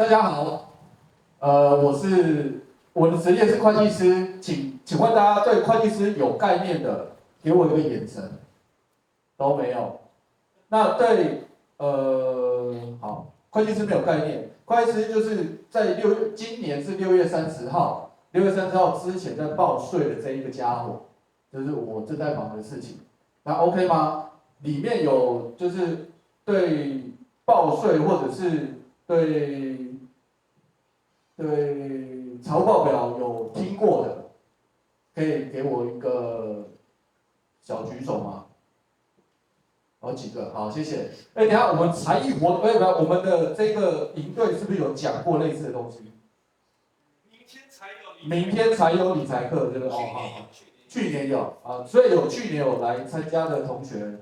大家好，我的职业是会计师，请问大家对会计师有概念的，给我一个眼神，都没有。那对好，会计师没有概念，会计师就是在今年是6月30号，6月30号之前在报税的这一个家伙，就是我正在忙的事情。那 OK 吗？里面有就是对报税或者是对财务报表有听过的，可以给我一个小举手吗？好几个，好，谢谢。等一下我们才艺活，我们的这个营队是不是有讲过类似的东西？明天才有理财课，这个哦，好，去年有啊，所以去年有来参加的同学，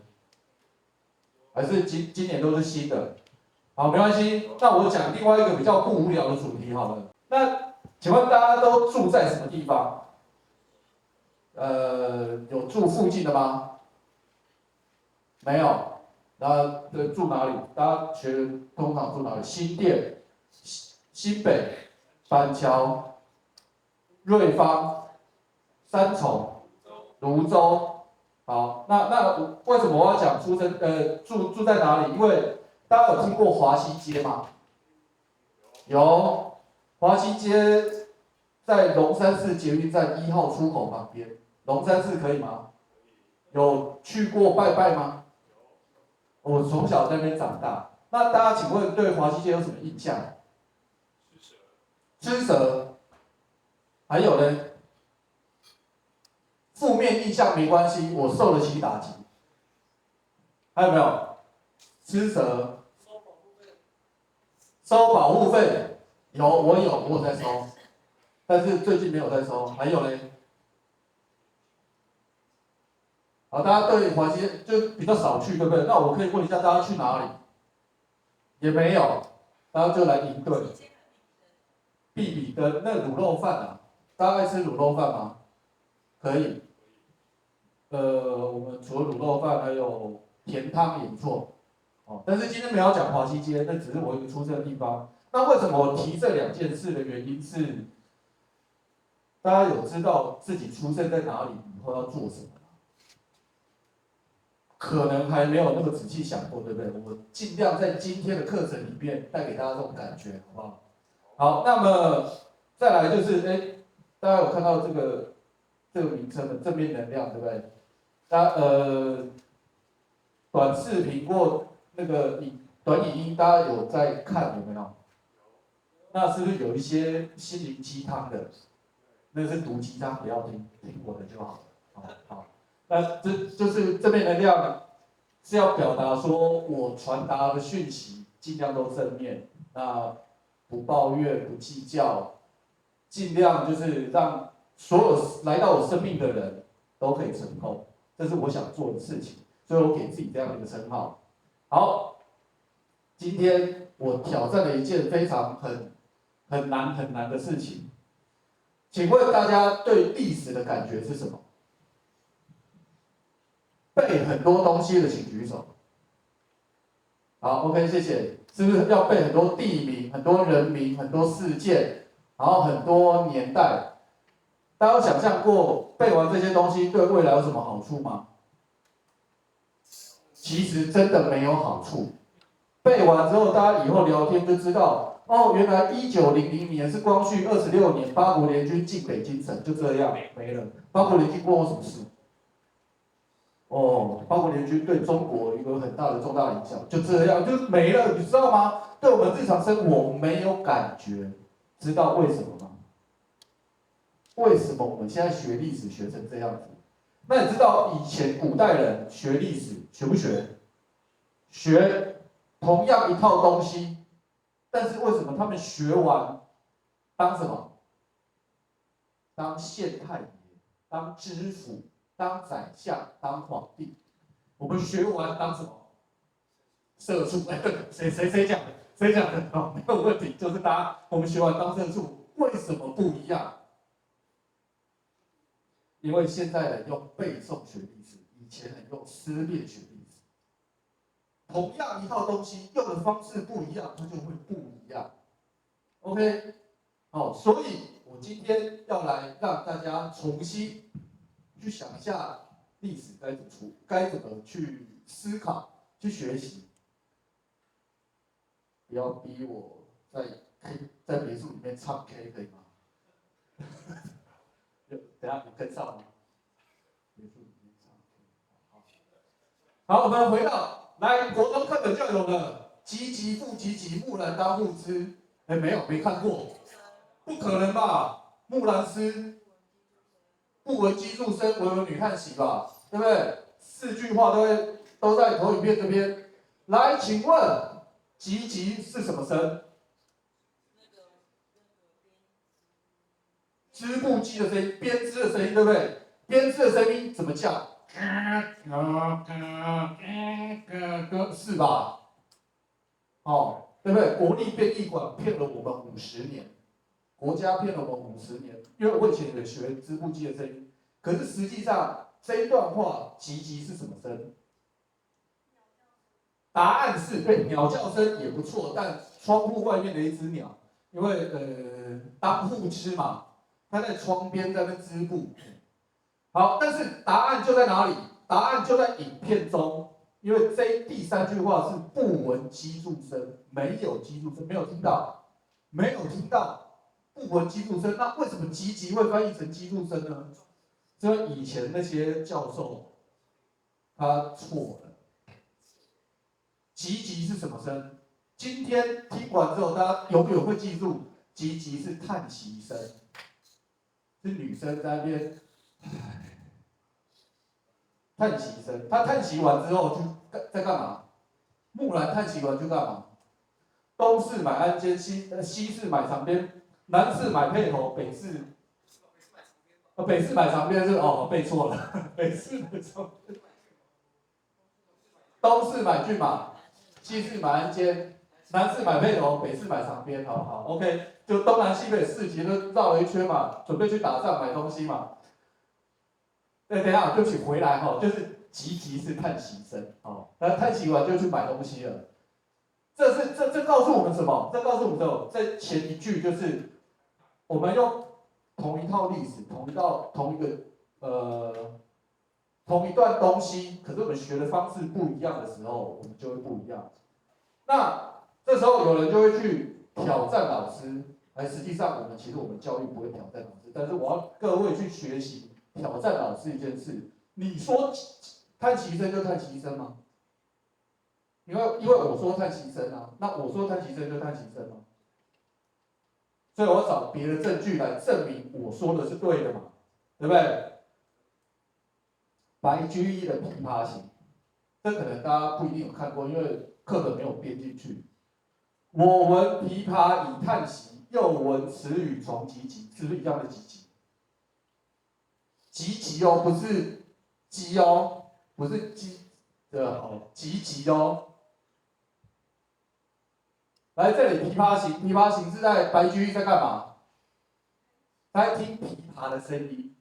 还是今年都是新的。好，没关系。那我讲另外一个比较不无聊的主题好了。那请问大家都住在什么地方？有住附近的吗？没有。那住哪里？大家学的通常住哪里？新店、新北、板桥、瑞芳、三重、泸州。好，那为什么我要讲住在哪里？因为大家有听过华西街吗？有，华西街在龙山寺捷运站1号出口旁边。龙山寺可以吗？有去过拜拜吗？我从小在那边长大。那大家请问对华西街有什么印象？吃蛇。还有呢？负面印象没关系，我受得起打击。还有没有？吃蛇。收保护费。我有在收，但是最近没有在收。还有呢？好，大家对华西街就比较少去，对不对？那我可以问一下大家去哪里？也没有，大家就来营队。必比登那卤肉饭啊，大家爱吃卤肉饭吗？可以。我们除了卤肉饭，还有甜汤也不错。哦，但是今天没有讲华西街，那只是我一个出生的地方。那为什么我提这2件事的原因是，大家有知道自己出生在哪里，以后要做什么吗？可能还没有那么仔细想过，对不对？我尽量在今天的课程里面带给大家这种感觉，好不好？好，那么再来就是，大家有看到这个名称的正面能量，对不对？短视频或那个短影音，大家有在看有没有？那是不是有一些心灵鸡汤的？那是毒鸡汤，不要听我的就好了。好，那这就是正面能量是要表达说我传达的讯息尽量都正面，那不抱怨不计较，尽量就是让所有来到我生命的人都可以成功，这是我想做的事情，所以我给自己这样的一个称号。好，今天我挑战了一件非常很难的事情，请问大家对历史的感觉是什么？背很多东西的请举手。好 ，OK， 谢谢。是不是要背很多地名、很多人名、很多事件，然后很多年代？大家有想象过背完这些东西对未来有什么好处吗？其实真的没有好处。背完之后，大家以后聊天就知道，哦，原来1900年是光绪26年，八国联军进北京城，就这样没了。八国联军关我什么事？哦，八国联军对中国有很大的重大影响，就这样就没了，你知道吗？对我们日常生活没有感觉，知道为什么吗？为什么我们现在学历史学成这样子？那你知道以前古代人学历史学不学？学同样一套东西，但是为什么他们学完当什么？当县太爷，当知府，当宰相，当皇帝。我们学完当什么？社畜。谁讲的？谁讲的？哦，没有问题，就是我们学完当社畜，为什么不一样？因为现在人用背诵学历史，以前人用思辨学历史。同样一套东西，用的方式不一样，它就会不一样。OK， 哦，所以我今天要来让大家重新去想一下历史该怎么去思考、去学习。不要逼我在别墅里面唱 K， 可以吗？等下你跟上吗？别墅里面唱 K。好，我们回到来国中课本就有了积极、负积极、木兰当户织。哎，没看过，不可能吧？木兰诗，不闻机杼声，惟闻女叹息吧，对不对？4句话都在投影片这边。来，请问积极是什么声？织布机的声音，编织的声音，对不对？编织的声音怎么叫？是吧？哦，对不对？国立编译馆骗了我们50年，国家骗了我们50年，因为我以前有学织布机的声音，可是实际上这一段话积极是什么声？答案是对，鸟叫声也不错，但窗户外面的一只鸟，因为当户织嘛，它在窗边在那织布。好，但是答案就在哪里？答案就在影片中，因为第3句话是不闻机杼声，没有机杼声，没有听到，不闻机杼声。那为什么积极会翻译成机杼声呢？这以前那些教授他错了。积极是什么声？今天听完之后，大家永远会记住，积极是叹息声，是女生在那边叹息声。她叹息完之后就在干嘛？木兰叹息完就干嘛？东市买鞍鞯，西市买长鞭，南市买辔头，北市买长鞭是背错了，北市买长鞭，东市买骏马。西市买鞍鞯，南市买辔头，北市买长鞭，好 ，OK， 就东南西北4集都绕了一圈嘛，准备去打仗买东西嘛。等一下，对不起，回来就是积极是叹息声，那叹息完就去买东西了。这告诉我们什么？这告诉我们什么？在前一句就是我们用同一套历史，同一段东西，可是我们学的方式不一样的时候，我们就会不一样。那这时候有人就会去挑战老师，实际上其实我们教育不会挑战老师，但是我要各位去学习挑战老师一件事。你说叹息声就叹息声吗？因为我说叹息声啊，那我说叹息声就叹息声吗？所以我要找别的证据来证明我说的是对的嘛，对不对？白居易的《琵琶行》，这可能大家不一定有看过，因为课本没有编进去。我闻琵琶已叹息，又闻此语从唧唧，是不是一样的唧唧？唧唧哦，不是鸡哦，不是鸡的唧唧哦。来这里《琵琶行》，《琵琶行》是在白居易在干嘛？他在听琵琶的声音，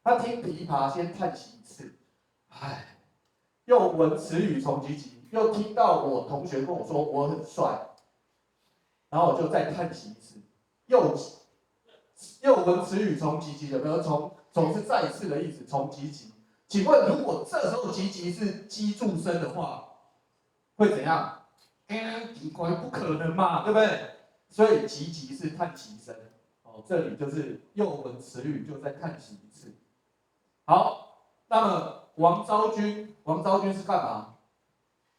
他听琵琶先叹息一次，唉，又闻此语从唧唧，又听到我同学跟我说我很帅，然后我就再叹息一次，又闻此语从唧唧，有没有？从是再一次的意思，从唧唧。请问如果这时候唧唧是机杼声的话，会怎样？不可能嘛，对不对？所以唧唧是叹息声。这里就是又闻此语，就再叹息一次。好，那么王昭君是干嘛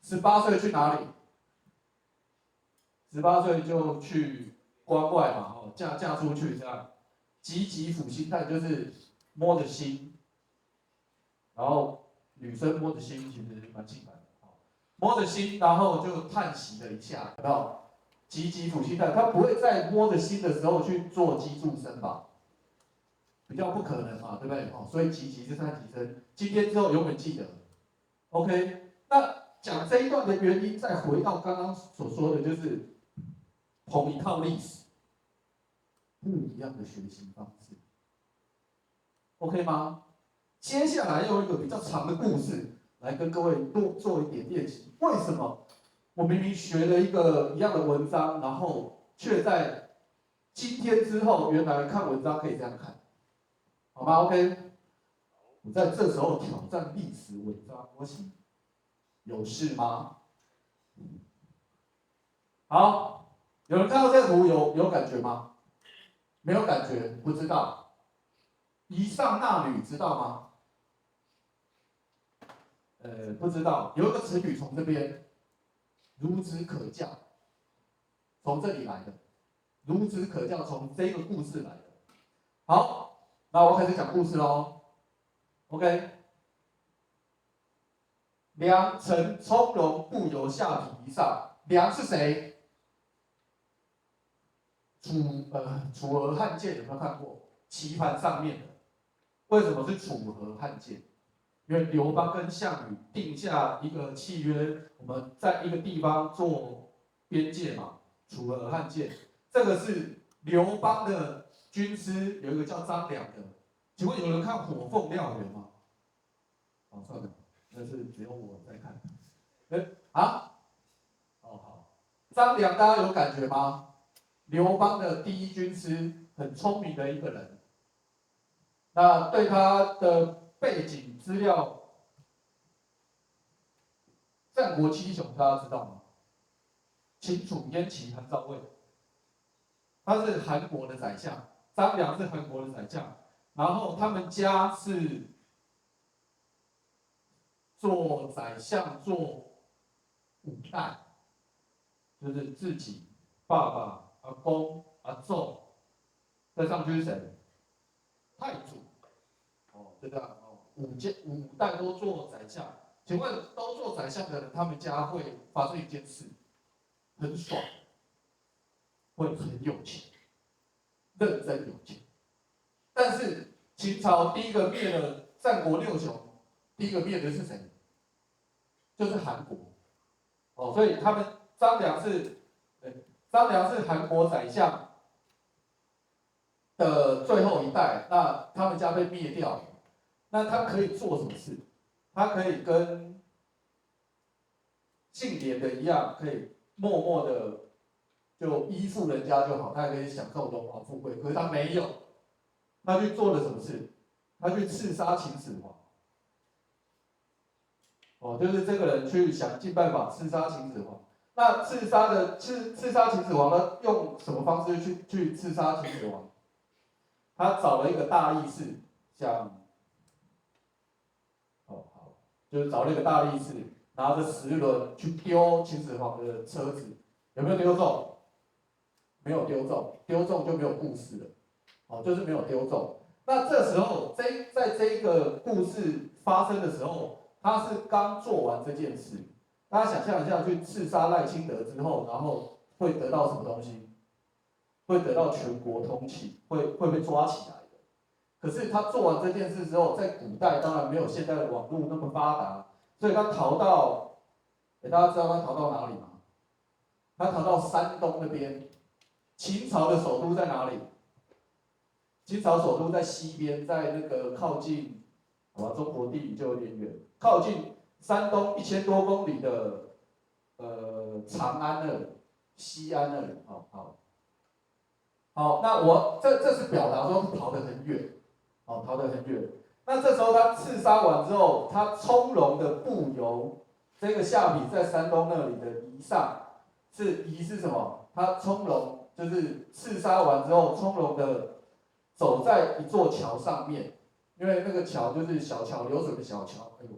？18岁去哪里？18岁就去关外嘛，嫁出去这样。积极抚心叹就是摸着心，然后女生摸着心其实蛮性感的，摸着心，然后就叹息了一下，有没有？积极抚心叹，他不会在摸着心的时候去做机杼声吧？比较不可能嘛，对不对？所以积极是叹息声。今天之后永远记得 ，OK？ 那讲这一段的原因，再回到刚刚所说的，就是同一套历史，不一样的学习方式 ，OK 吗？接下来用一个比较长的故事来跟各位多做一点练习。为什么我明明学了一个一样的文章，然后却在今天之后，原来看文章可以这样看，好吗 ？OK， 我在这时候挑战历史文章，我请有事吗？好，有人看到这个图有感觉吗？没有感觉，不知道。以上那履知道吗？不知道。有一个词语从这边，孺子可教，从这里来的。孺子可教从这个故事来的。好，那我开始讲故事喽。OK， 良臣从容，不由下邳一上。良是谁？楚河汉界有没有看过？棋盘上面的。为什么是楚河汉界？因为刘邦跟项羽定下一个契约，我们在一个地方做边界嘛，楚河汉界。这个是刘邦的军师，有一个叫张良的。请问有人看《火凤燎原》吗？哦，算了，那是只有我在看。啊？哦好，张良大家有感觉吗？刘邦的第一军师，很聪明的一个人。那对他的背景资料，战国七雄大家知道吗？秦、楚、燕、齐、韩、赵、魏，他是韩国的宰相，张良是韩国的宰相，然后他们家是做宰相做5代，就是自己爸爸、阿公、阿祖，再上去是谁？太祖。哦，这个哦，5代都做宰相。请问都做宰相的人，他们家会发生一件事，很爽，会很有钱，认真有钱。但是秦朝第一个灭了战国6雄，第一个灭的是谁？就是韩国。哦，所以他们张良是韩国宰相的最后一代，那他们家被灭掉了。那他可以做什么事？他可以跟姓连的一样，可以默默的就依附人家就好，他也可以享受荣华富贵。可是他没有，他去做了什么事？他去刺杀秦始皇。哦，就是这个人去想尽办法刺杀秦始皇。那刺杀秦始皇呢？用什么方式去刺杀秦始皇？他找了一个大力士，像好，就是找了一个大力士，拿着10轮去丢秦始皇的车子，有没有丢中？没有丢中，丢中就没有故事了。哦，就是没有丢中。那这时候，在这一个故事发生的时候，他是刚做完这件事。大家想象一下，去刺杀赖清德之后，然后会得到什么东西？会得到全国通缉，会被抓起来的。可是他做完这件事之后，在古代当然没有现在的网络那么发达，所以他逃到，大家知道他逃到哪里吗？他逃到山东那边。秦朝的首都在哪里？秦朝首都在西边，在那个靠近，好吧，中国地理就有点远，靠近山东1000多公里的长安那里，西安那里，好，那我这是表达说逃得很远，逃得很远。那这时候他刺杀完之后，他从容的步游这个下邳在山东那里的夷上，夷是什么？他从容就是刺杀完之后，从容的走在一座桥上面，因为那个桥就是小桥流水的小桥。哎呦，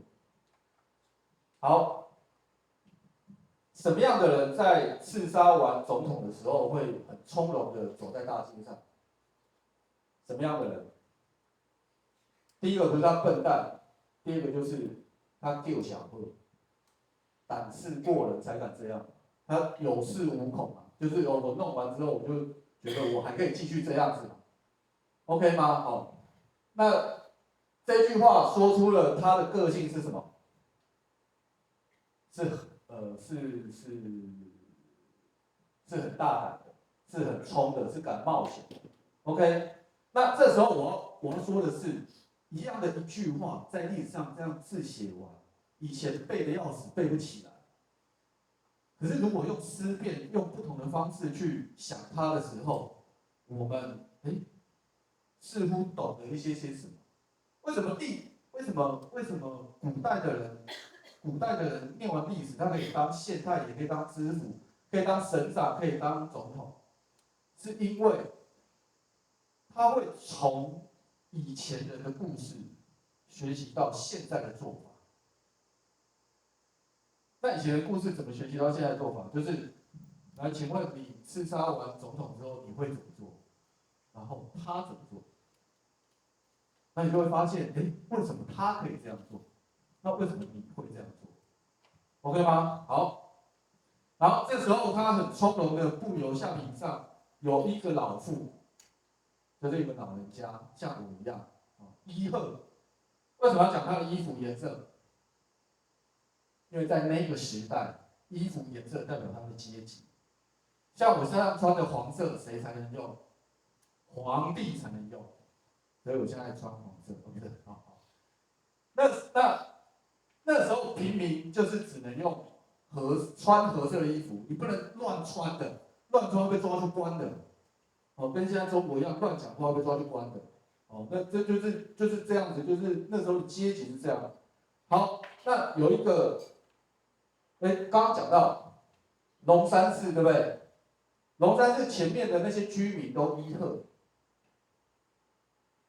好，什么样的人在刺杀完总统的时候会很从容的走在大街上？什么样的人？第一个就是他笨蛋，第二个就是他丢小喝，胆识过人才敢这样。他有恃无恐嘛，就是我弄完之后，我就觉得我还可以继续这样子嘛。OK 吗？好，那这句话说出了他的个性是什么？是很大胆的，是很冲的，是敢冒险的。OK，那这时候我要说的是，一样的一句话，在历史上这样字写完，以前背的要死，背不起来。可是如果用思辨，用不同的方式去想它的时候，我们似乎懂得一些什么？为什么古代的人念完历史，他可以当县太，也可以当知府，可以当省长，可以当总统，是因为他会从以前人的故事学习到现在的做法。那以前的故事怎么学习到现在的做法？就是，来，请问你刺杀完总统之后，你会怎么做？然后他怎么做？那你就会发现，为什么他可以这样做？那为什么你会这样做 ？OK 吗？好，然后这时候他很从容的步游橡皮上，有一个老妇，就是一个老人家，像我一样，衣褐。为什么要讲他的衣服颜色？因为在那个时代，衣服颜色代表他的阶级。像我身上穿的黄色，谁才能用？皇帝才能用。所以我现在穿黄色 ，OK 的，好。那时候平民就是只能用穿褐色的衣服，你不能乱穿的，乱穿会被抓去关的。跟现在中国一样，乱讲话被抓去关的。那这就是这样子，就是那时候的阶级是这样。好，那有一个，刚刚讲到龙山寺，对不对？龙山寺前面的那些居民都依贺，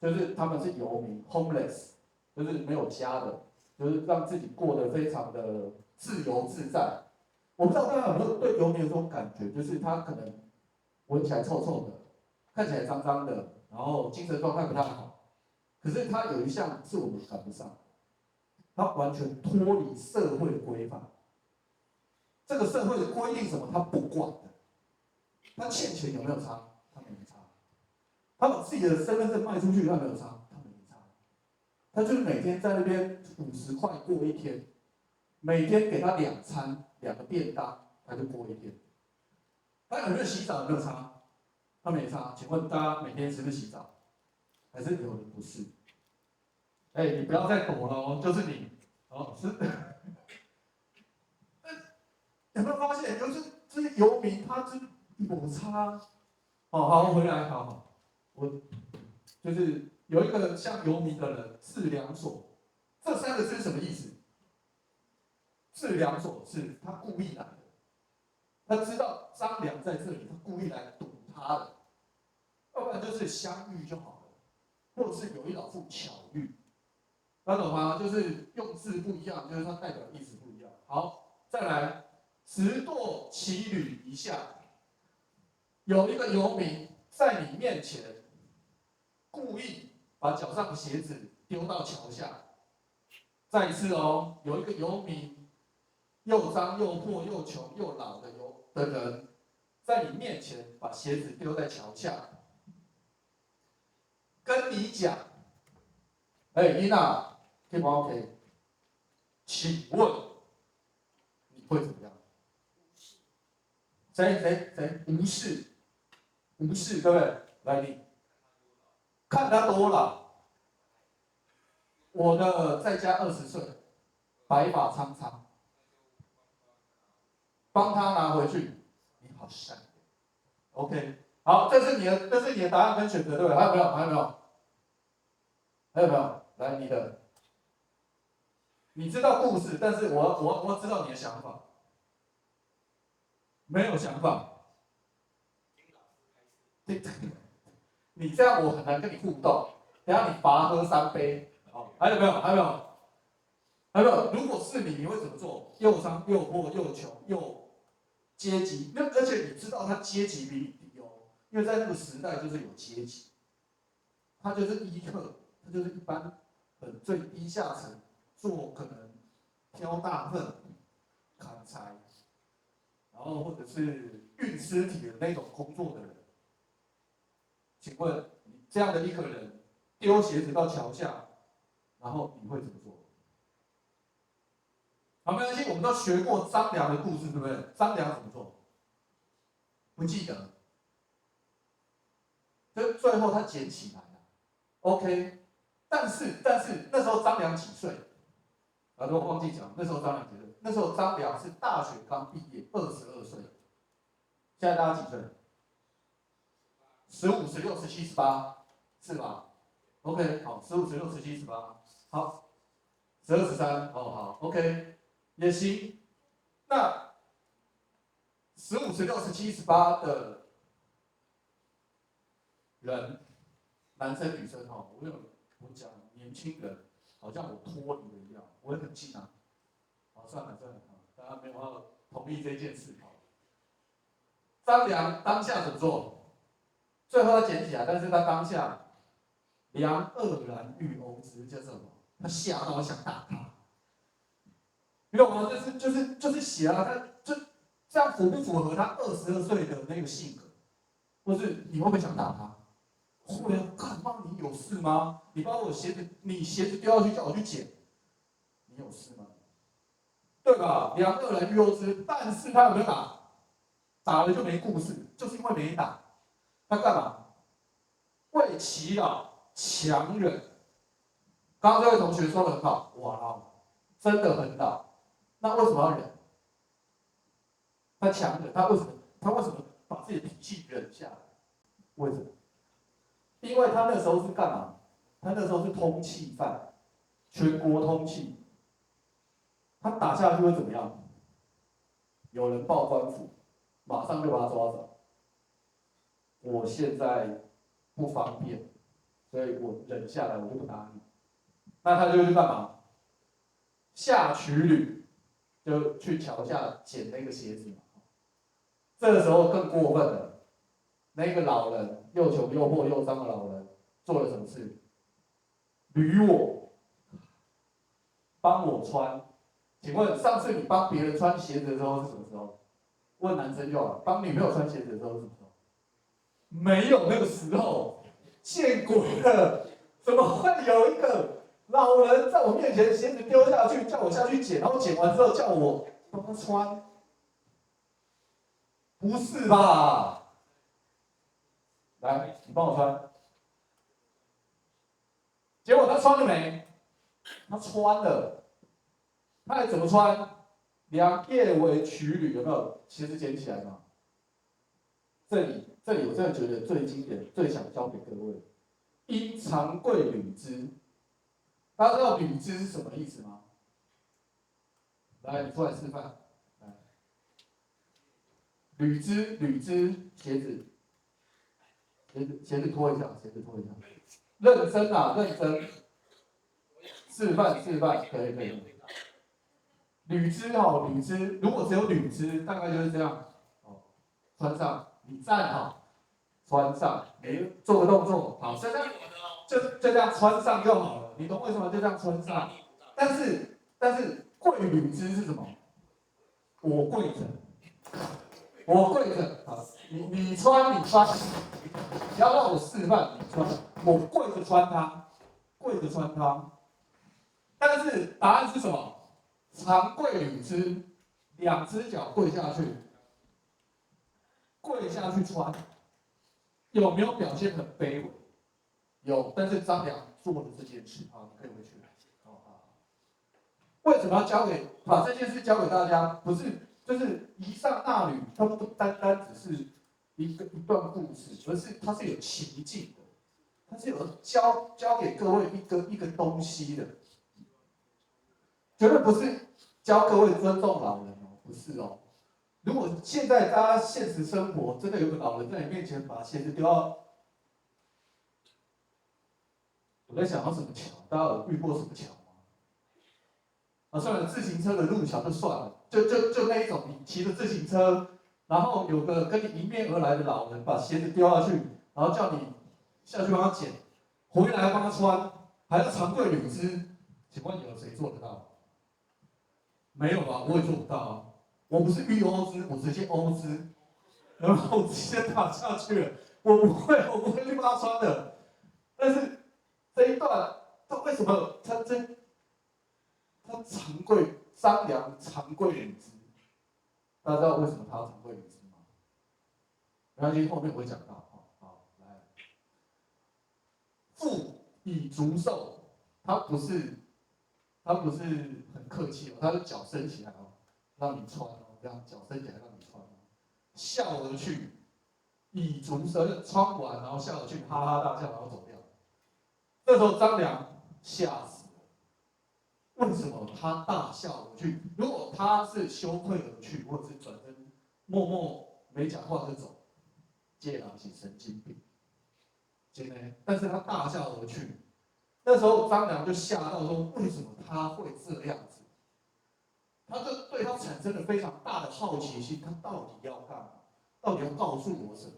就是他们是游民 （homeless），就是没有家的，就是让自己过得非常的自由自在。我不知道大家有没有对游民有这种感觉，就是他可能闻起来臭臭的，看起来脏脏的，然后精神状态不太好。可是他有一项是我们赶不上，他完全脱离社会规范。这个社会的规定什么，他不管的。他欠钱有没有差？他没差。他把自己的身份证卖出去，他没有差，他没差。他就是每天在那边50块过一天，每天给他2餐，2个便当，他就过一天。他有没有洗澡？有没有差？他没差。请问大家每天是不是洗澡？还是有人不是？你不要再躲了哦，就是你。是。有没有发现，这些游民他是有差？好，回来，好，我就是有一个像游民的人，治良所，这3个字是什么意思？治良所是他故意来的，他知道张良在这里，他故意来堵他的，要不然就是相遇就好了，或者是有一老妇巧遇，大家懂吗？就是用字不一样，就是它代表的意思不一样。好，再来，直堕其履一下，有一个游民在你面前故意把脚上的鞋子丢到桥下。再一次哦，有一个游民，又脏又破又穷又老的人，在你面前把鞋子丢在桥下，跟你讲，伊娜 ，keep OK， 请问你会怎么样？谁无视，无视，对不对？来，你看他多老。我的在家20岁，白发苍苍，帮他拿回去，你好善良。OK， 好，这是你的答案跟选择，对不对？还有没有？还有没有？还有没有？来，你的，你知道故事，但是我知道你的想法，没有想法。你这样我很难跟你互动。等下你罚喝3杯。好，还有没有？还有没有？还有没有？如果是你，你会怎么做？又脏又破又穷又阶级，而且你知道他阶级比你低哦，因为在那个时代就是有阶级，他就是医客，他就是一般最低下层做可能挑大粪、砍柴，然后或者是运尸体的那种工作的人。请问你这样的一个人丢鞋子到桥下，然后你会怎么做？好，没关系，我们都学过张良的故事，对不对？张良怎么做？不记得。就最后他捡起来了 ，OK。但是那时候张良几岁？都忘记讲，那时候张良几岁？那时候张良是大学刚毕业，22岁。现在大家几岁15、16、17、18，是吧 ？OK， 好，15、16、17、18，好，12、13，哦，好 ，OK， 也行。那15、16、17、18的人，男生女生哈，我讲年轻人，好像我脱离了一样，我也很近啊。好，算了，大家没有要同意这件事。好，张良当下怎么做？最后他捡起来，但是他当下梁愕然欲殴之，叫什么？他吓到想打他，你懂吗？就是写啊，他就这样符不符合他22岁的那个性格？或是你会不会想打他？会啊，干妈你有事吗？你把我鞋子，你鞋子丢下去叫我去捡，你有事吗？对吧？梁愕然欲殴之，但是他有没有打？打了就没故事，就是因为没打，他干嘛？为其老强忍。刚刚这位同学说的很好，哇，真的很老。那为什么要忍？他强忍，他为什么？他为什么把自己的脾气忍下来？为什么？因为他那时候是干嘛？他那时候是通缉犯，全国通缉。他打下去会怎么样？有人报官府，马上就把他抓走。我现在不方便，所以我忍下来，我就不打你。那他就去干嘛？下渠履，就去桥下捡那个鞋子嘛。这个时候更过分了，那个老人又穷又破又脏的老人做了什么事？捋我，帮我穿。请问上次你帮别人穿鞋子的时候是什么时候？问男生就好了。帮女朋友穿鞋子的时候是什么时候？没有那个时候，见鬼了！怎么会有一个老人在我面前鞋子丢下去，叫我下去捡，然后捡完之后叫我帮他穿？不是吧？来，你帮我穿。结果他穿了没？他穿了。他还怎么穿？两叶为曲履，有没有？鞋子捡起来嘛。这里我真的觉得最经典、最想教给各位。因长贵履之，大家知道履之是什么意思吗？来，你出来示范。来，履之，鞋子脱一下，鞋子脱一下。认真啊，认真。示范，可以。履之哈，履之，如果只有履之，大概就是这样。哦，穿上，你站好，穿上，做个动作，好，就这样穿上就好了。你懂为什么就这样穿上？但是跪履之是什么？我跪着，好，你穿，你要让我示范，你穿，我跪着穿它。但是答案是什么？长跪履之，两只脚跪下去穿，有没有表现很卑微？有，但是张良做了这件事啊，你可以回去。为什么要把这件事交给大家？不是，就是仪上纳履，它不单单只是一段故事，而是它是有情境的，它是有教给各位一个东西的，绝对不是教各位尊重老人哦，不是哦。如果现在大家现实生活真的有个老人在你面前把鞋子丢到，我在想到什么桥？大家有遇过什么桥？算了，自行车的路桥就算了，就那一种，你骑着自行车，然后有个跟你迎面而来的老人把鞋子丢下去，然后叫你下去帮他捡，回来帮他穿，还要长跪履之，请问有谁做得到？没有吧，我也做不到啊。我不是欲殴之，我直接殴之，然后我直接打下去了。我不会去帮他穿的。但是这一段，他为什么他长跪张良长跪履之？大家知道为什么他要长跪履之吗？没关系，后面我会讲到。好，来，父以足受，他不是很客气哦，他的脚伸起来哦，让你穿哦，这样脚伸起来让你穿哦，笑而去。以足蛇穿完，然后下楼去哈哈大笑，然后走掉。这时候张良吓死了，为什么他大笑而去？如果他是羞愧而去，或者是转身默默没讲话就走，这人是神经病，真的。但是他大笑而去，那时候张良就吓到说，为什么他会这样子？他就对他产生了非常大的好奇心，他到底要干嘛？到底要告诉我什么？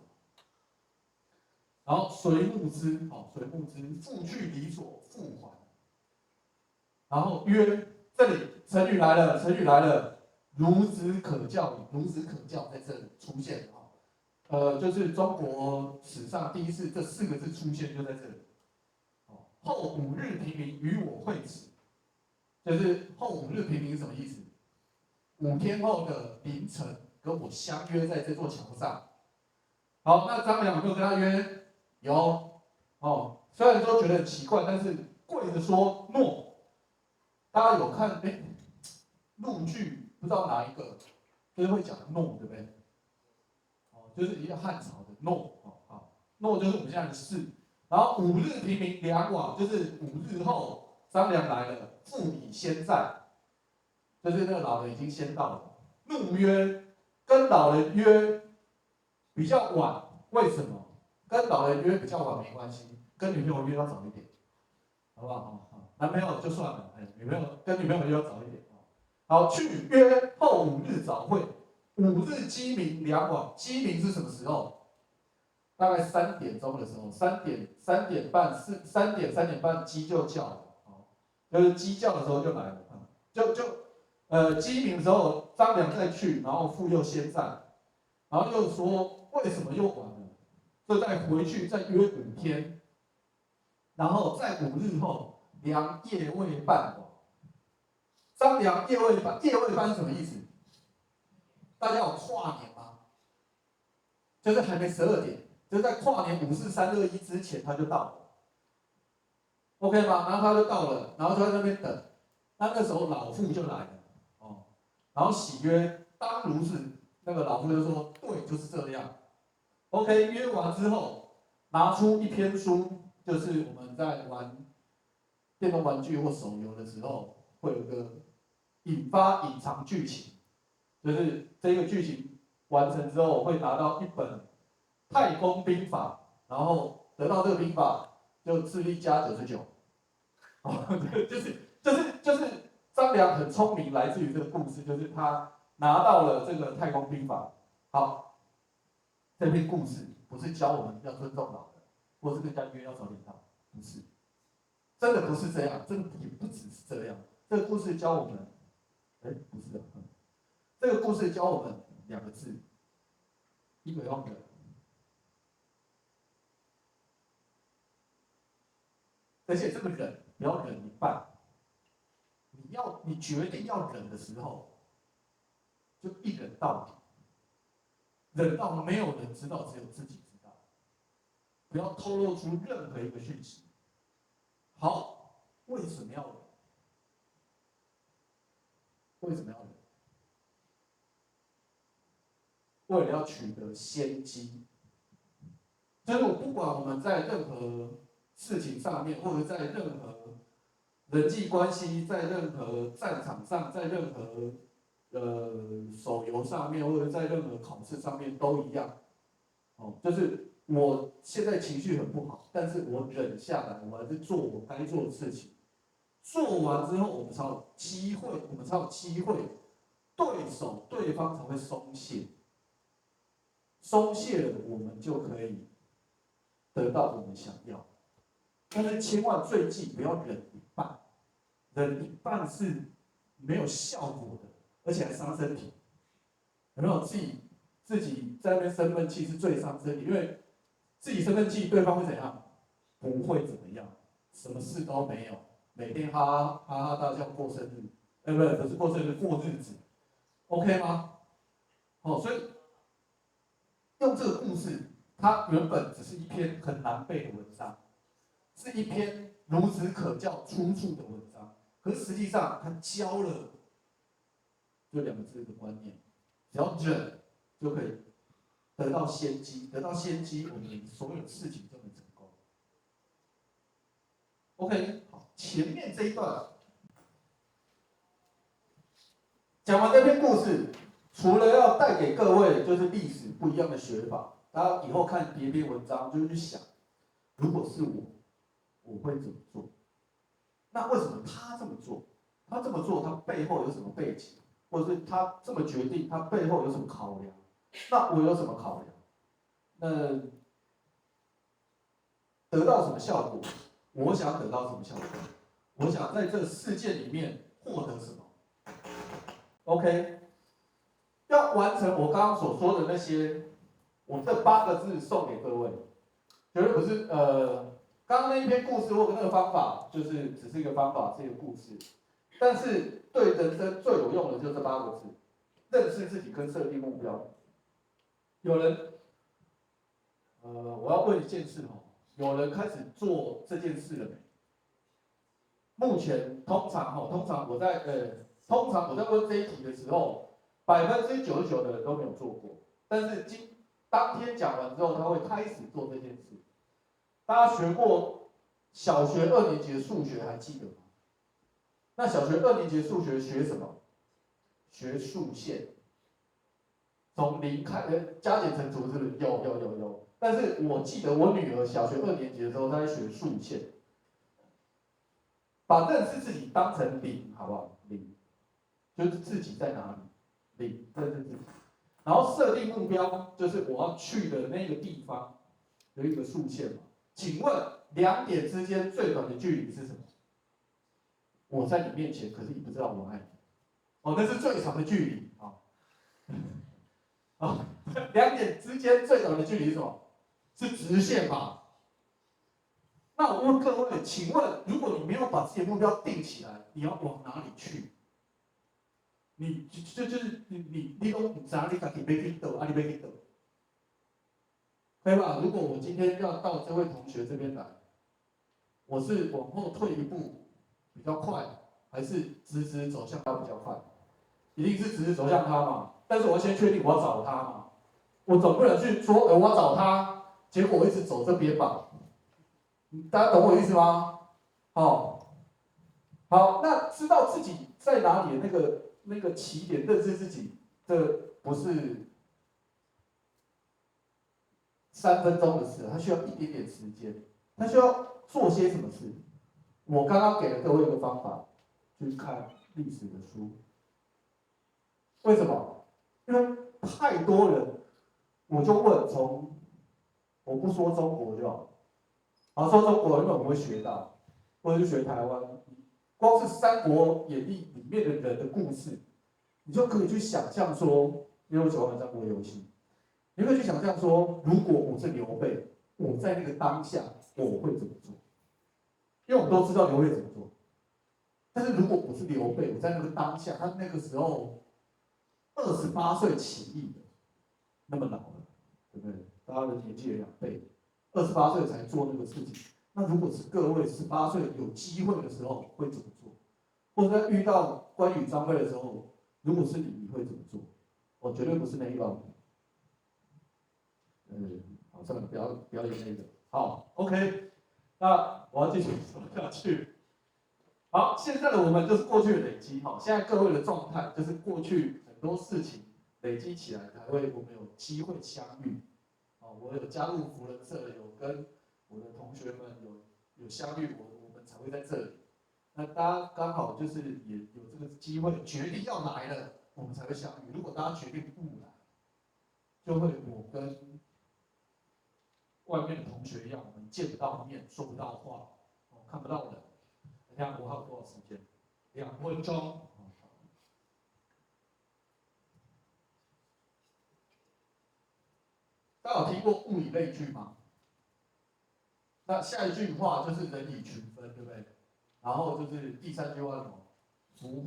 然后随木之，随木之，复去离所，复还。然后曰，这里成语来了，成语来了，孺子可教矣。孺子可教在这里出现就是中国史上第一次这4个字出现，就在这里。后5日平明，与我会此。就是后5日平明什么意思？5天后的凌晨，跟我相约在这座桥上。好，那张良有没有跟他约？有。虽然说觉得很奇怪，但是跪着说诺。大家有看陆剧，不知道哪一个，就是会讲诺，对不对？就是一个汉朝的诺，诺就是我们现在的士。然后5日平明两往，就是5日后张良来了，复以先在，就是那个老人已经先到了。怒曰，跟老人约比较晚，为什么？跟老人约比较晚没关系，跟女朋友约要早一点，好不好？男朋友就算了，跟女朋友约要早一点。好，去约后5日早会，5日鸡鸣两往。鸡鸣是什么时候？大概3点钟的时候，3点半鸡就叫了，就是鸡叫的时候就来了，鸡鸣的时候张良再去，然后父又先在，然后又说为什么又晚了？就再回去再约5天，然后在5日后，良夜未半往。张良夜未半，夜未半是什么意思？大家有跨年吗？就是还没12点，就是在跨年5、4、3、2、1之前他就到了 ，OK 吗？然后他就到了，然后就在那边等。那时候老妇就来了，然后喜曰：“当如是。”那个老妇就说：“对，就是这样。”OK， 约完之后，拿出一篇书，就是我们在玩电动玩具或手游的时候，会有个引发隐藏剧情，就是这个剧情完成之后，会拿到一本《太公兵法》，然后得到这个兵法就智力加99。就是张良很聪明，来自于这个故事，就是他拿到了这个《太公兵法》。好，这篇故事不是教我们要尊重老人，或是跟人家约要早点到，不是，真的不是这样，真的也不只是这样。这个故事教我们，不是的，这个故事教我们2个字，一个用忍，而且这个忍不要忍一半，你决定要忍的时候，就一忍到底。忍到没有人知道，只有自己知道，不要透露出任何一个讯息。好，为什么要忍？为什么要忍？为了要取得先机。就是我不管我们在任何事情上面，或者在任何人际关系，在任何战场上，在任何手游上面，或者在任何考试上面都一样。就是我现在情绪很不好，但是我忍下来，我还是做我该做的事情。做完之后，我们才有机会，对方才会松懈。松懈了，我们就可以得到我们想要。但是千万最忌不要忍一半，忍一半是没有效果的，而且还伤身体。有没有自己在那边生闷气是最伤身体？因为自己生闷气，对方会怎样？不会怎么样，什么事都没有，每天哈哈大笑过生日，不是过生日，过日子 ，OK 吗？所以用这个故事，它原本只是一篇很难背的文章，是一篇孺子可教出处的文章，可是实际上它教了这2个字的观念，只要忍就可以得到先机，得到先机，我们所有事情就能成功。OK， 好，前面这一段讲完这篇故事，除了要带给各位就是历史不一样的学法，大家以后看别篇文章就去想，如果是我会怎么做？那为什么他这么做？他这么做，他背后有什么背景？或者是他这么决定，他背后有什么考量？那我有什么考量？那得到什么效果？我想得到什么效果？我想在这事件里面获得什么 ？OK， 要完成我刚刚所说的那些，我这8个字送给各位，绝对不是刚刚那一篇故事或者那个方法，就是只是一个方法，是一个故事。但是对人生最有用的就是这8个字：认识自己跟设定目标。有人，我要问一件事哦，有人开始做这件事了没？目前通常我在问这一题的时候，99%的人都没有做过。但是当天讲完之后，他会开始做这件事。大家学过小学2年级的数学还记得吗？那小学2年级的数学学什么？学数线，从零加减乘除是不是？有。但是我记得我女儿小学2年级的时候，她在学数线，把认识自己当成零，好不好？零，就是自己在哪里，零，认识自己。然后设定目标，就是我要去的那个地方有一个数线嘛。请问2点之间最短的距离是什么？我在你面前，可是你不知道我爱你。哦，那是最长的距离啊。啊，2点之间最短的距离是什么？是直线吧？那我问各位，请问，如果你没有把自己的目标定起来，你要往哪里去？你就是你都不知道你自己要去哪，啊，你要去哪？对吧？如果我今天要到这位同学这边来，我是往后退一步比较快，还是直直走向他比较快？一定是直直走向他嘛。但是我要先确定我要找他嘛。我总不能去说，我要找他，结果我一直走这边吧。大家懂我意思吗？好，好，那知道自己在哪里的那个起点，认识自己，这不是3分钟的事，它需要一点点时间，它需要做些什么事。我刚刚给了各位一个方法，去看历史的书。为什么？因为太多人，我就问我不说中国就好，好说中国，因为我们会学到，或者是学台湾，光是《三国演义》里面的人的故事，你就可以去想象说，因为我喜欢玩三国游戏，你可以去想象说，如果我是刘备，我在那个当下我会怎么做？因为我们都知道刘备怎么做，但是如果我是刘备，我在那个当下，他那个时候28岁起义的，那么老了，对不对？大家的年纪有2倍，28岁才做那个事情。那如果是各位18岁有机会的时候会怎么做？或者在遇到关羽、张飞的时候，如果是你会怎么做？我绝对不是那一帮。好，算了，不要演那个。好，OK，那我要继续说下去。好，现在的我们就是过去的累积。好，现在各位的状态就是过去很多事情累积起来，才会我们有机会相遇。哦，我有加入福人社，有跟我的同学们有相遇，我们才会在这里。那大家刚好就是也有这个机会，决定要来了，我们才会相遇。如果大家决定不来，就会我跟外面的同学一样，我们见不到面，说不到话，看不到人。你看我还有多少时间？2分钟。大家有听过物以类聚吗？那下一句话就是人以群分，对不对？然后就是第3句话是什么？福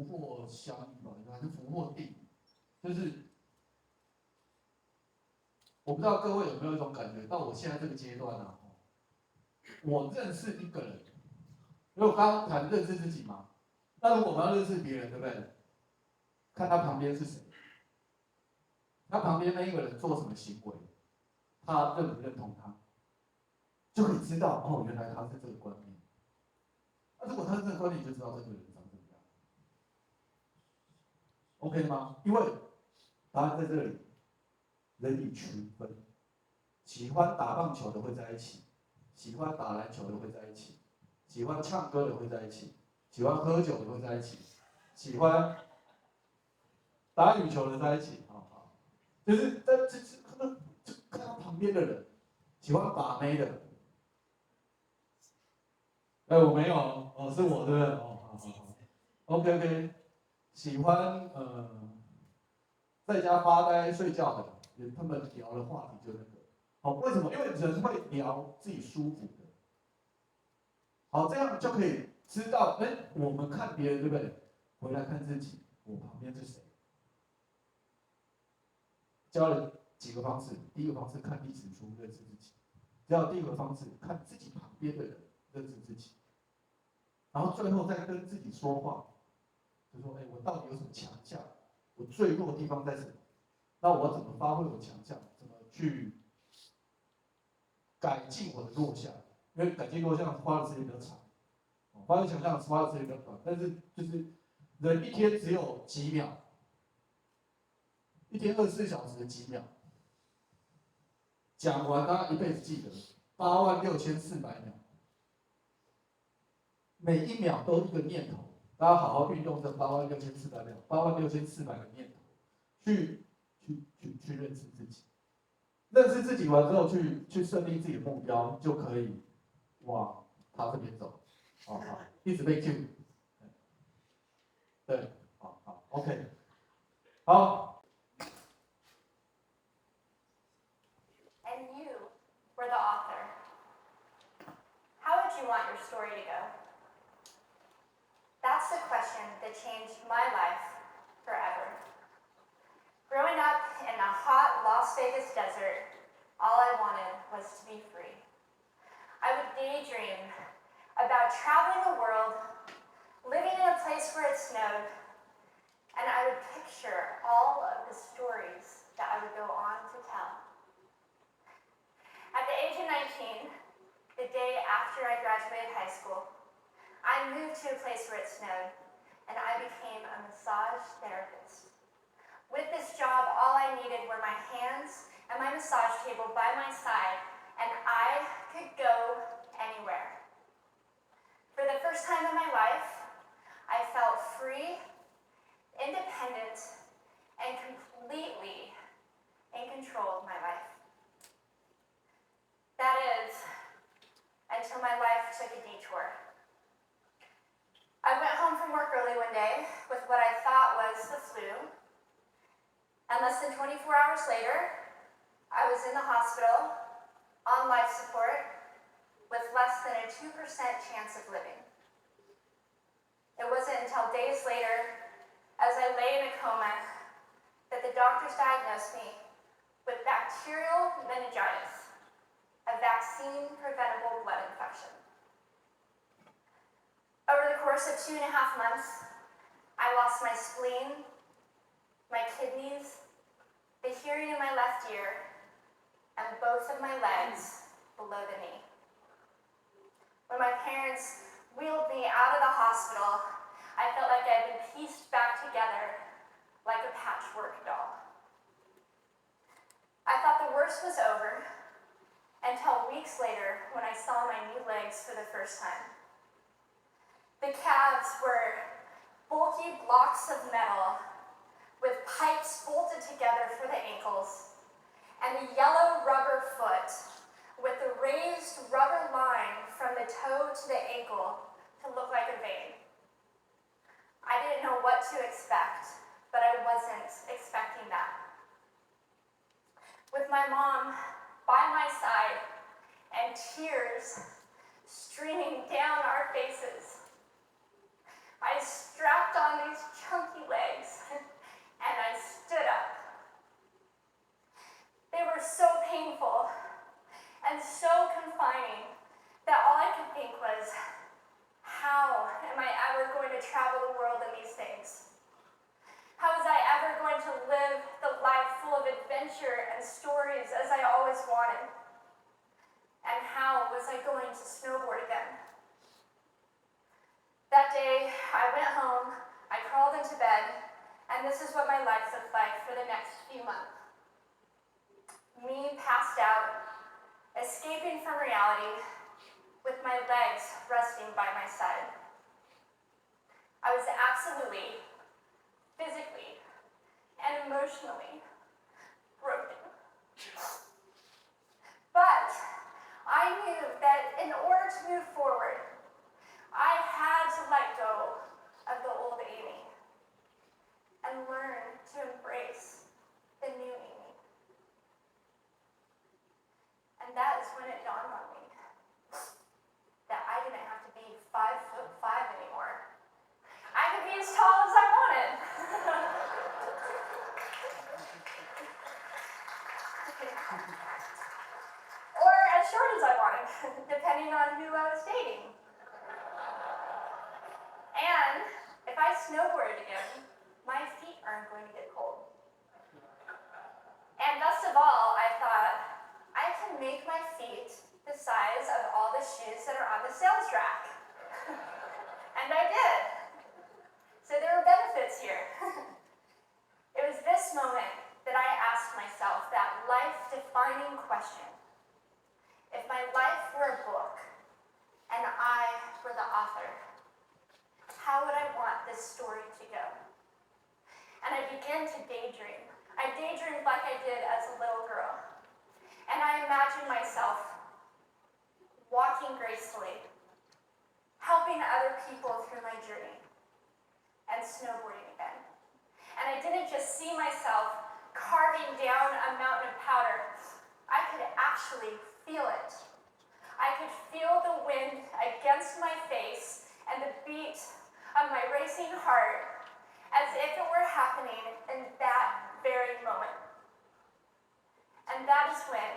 祸相依吧，还是福祸定？就是我不知道各位有没有一种感觉，到我现在这个阶段啊，我认识一个人，因为我刚刚谈认识自己嘛，那如果我们要认识别人，对不对？看他旁边是谁。他旁边那一个人做什么行为，他认不认同他，就可以知道哦，原来他是这个观念。那如果他是这个观念，你就知道这个人长怎么样。OK 吗？因为答案在这里，人以群分，喜欢打棒球的会在一起，喜欢打篮球的会在一起，喜欢唱歌的会在一起，喜欢喝酒的会在一起，喜欢打羽球的在一起，就是可能就看到旁边的人，喜欢把妹的，我没有哦，是我对不对？哦，好，OK OK，喜欢在家发呆睡觉的，他们聊的话题就那个，好，为什么？因为人会聊自己舒服的，好，这样就可以知道，我们看别人对不对？回来看自己，我旁边是谁？教了几个方式，第一个方式看历史书认识自己，教第二个方式看自己旁边的人认识自己，然后最后再跟自己说话，就说，我到底有什么强项？我最弱的地方在什么？那我怎么发挥我强项？怎么去改进我的弱项？因为改进弱项花的时间比较长，发挥强项花的时间比较短，但是就是人一天只有几秒，一天24小时的几秒，讲完他一辈子记得86400秒，每一秒都一个念头，大家好好运用这86400秒，86400个念头，去认识自己。认识自己完之后，去设定自己的目标，就可以往他这边走。好，一直被 Q。对，好，OK，好。And you were the author. How would you want your story to go? That's the question that changed my life forever. Growing up in the hot Las Vegas desert, all I wanted was to be free. I would daydream about traveling the world, living in a place where it snowed, and I would picture all of the stories that I would go on to tell. At the age of 19, the day after I graduated high school, I moved to a place where it snowed, and I became a massage therapist. With this job, all I needed were my hands and my massage table by my side, and I could go anywhere. For the first time in my life, I felt free, independent, and completely in control of my life. That is, until my life took a detour. I went home from work early one day with what I thought was the flu, and less than 24 hours later, I was in the hospital, on life support, with less than a 2% chance of living. It wasn't until days later, as I lay in a coma, that the doctors diagnosed me with bacterial meningitis, a vaccine-preventable blood infection. Over the course of 2.5 months, I lost my spleen, my kidneys, the hearing in my left ear, and both of my legs below the knee. When my parents wheeled me out of the hospital, I felt like I had been pieced back together like a patchwork doll. I thought the worst was over until weeks later when I saw my new legs for the first time. The calves were bulky blocks of metal with pipes bolted together for the ankles, and the yellow rubber foot with the raised rubber line from the toe to the ankle to look like a vein. I didn't know what to expect, but I wasn't expecting that. With my mom by my side and tears streaming down our faces, I strapped on these chunky legs and I stood up. They were so painful and so confining that all I could think was, how am I ever going to travel the world in these things? How was I ever going to live the life full of adventure to snowboard again. That day, I went home, I crawled into bed, and this is what my life looked like for the next few months. Me passed out, escaping from reality, with my legs resting by my side. I was absolutely, physically, and emotionally broken. But I knew that in order to move forward, I had to let go of the old Amy and learn to embrace the new Amy. And that is when it dawned on me that I didn't have to be 5'5" anymore. I could be as tall as I wanted. Or as short as I wanted, depending on who I was dating. And if I snowboarded again, my feet aren't going to get cold. And best of all, I thought, I can make my feet the size of all the shoes that are on the sales rack. And I did. So there were benefits here. It was this moment that I asked myself that life-defining question. If my life were a book and I were the author, how would I want this story to go? And I began to daydream. I daydreamed like I did as a little girl. And I imagined myself walking gracefully, helping other people through my journey, and snowboarding again. And I didn't just see myself carving down a mountain of powder. I could actually feel it. I could feel the wind against my face and the beat of my racing heart as if it were happening in that very moment. And that is when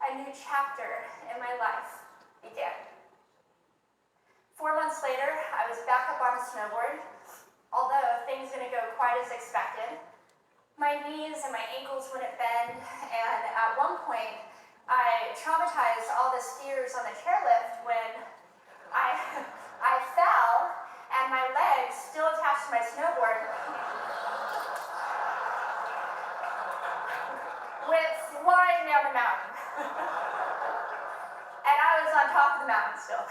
a new chapter in my life began. 4 months later, I was back up on a snowboard. Although things didn't go quite as expected, my knees and my ankles wouldn't bend, and at one point, I traumatized all the skiers on the chairlift when I fell, and my legs, still attached to my snowboard, went flying down the mountain. And I was on top of the mountain still.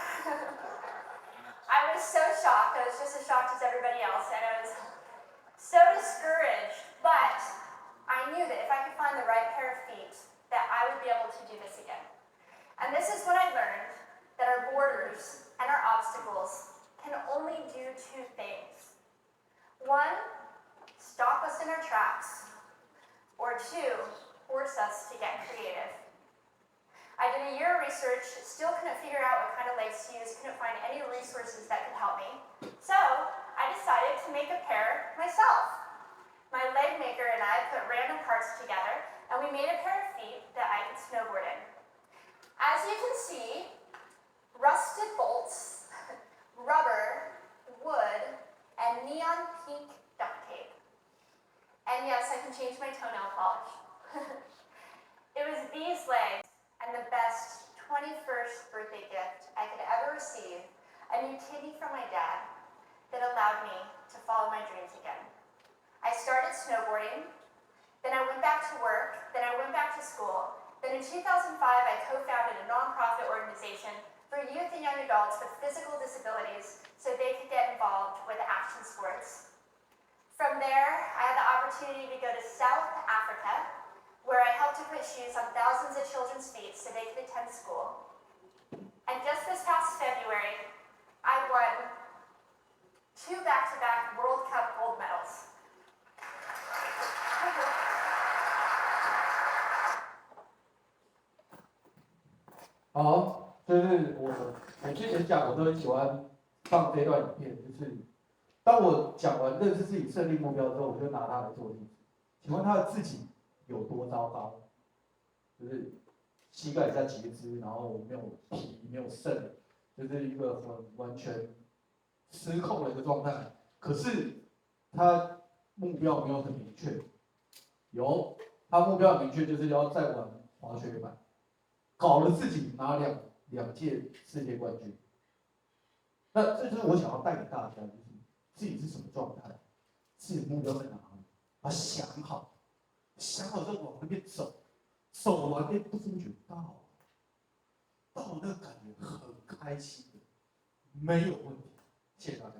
I was so shocked. I was just as shocked as everybody else, and I was so discouraged. But I knew that if I could find the right pair of feet, that I would be able to do this again. And this is when I learned that our borders and our obstacles can only do two things. One, stop us in our tracks, or two, force us to get creative. I did a year of research, still couldn't figure out what kind of legs to use, couldn't find any resources that could help me. So I decided to make a pair myself. My leg maker and I put random parts together, and we made a pair of feet that I could snowboard in. As you can see, rusted bolts, rubber, wood, and neon pink duct tape. And yes, I can change my toenail polish. It was these legs and the best 21st birthday gift I could ever receive, a new kidney from my dad, that allowed me to follow my dreams again. I started snowboarding, then I went back to work, then I went back to school. Then in 2005, I co-founded a nonprofit organization for youth and young adults with physical disabilities so they could get involved with action sports. From there, I had the opportunity to go to South Africa, where I helped to put shoes on thousands of children's feet so they could attend school. And just this past February, I won 2 back-to-back World Cup gold medals.好，就是我之前讲，我都很喜欢放这段影片，就是当我讲完认识自己、设定目标之后，我就拿它来做例子。请问他的自己有多糟糕？就是膝盖在截肢，然后没有皮、没有肾，就是一个完全失控的一个状态。可是他目标没有很明确，他目标很明确，就是要再玩滑雪板。搞了自己拿2届世界冠军。那这就是我想要带给大家，就是自己是什么状态，自己的目标在哪里，把它想好，想好之后往那边走，走完不知不觉到了，到了那个感觉很开心的，没有问题。谢谢大家。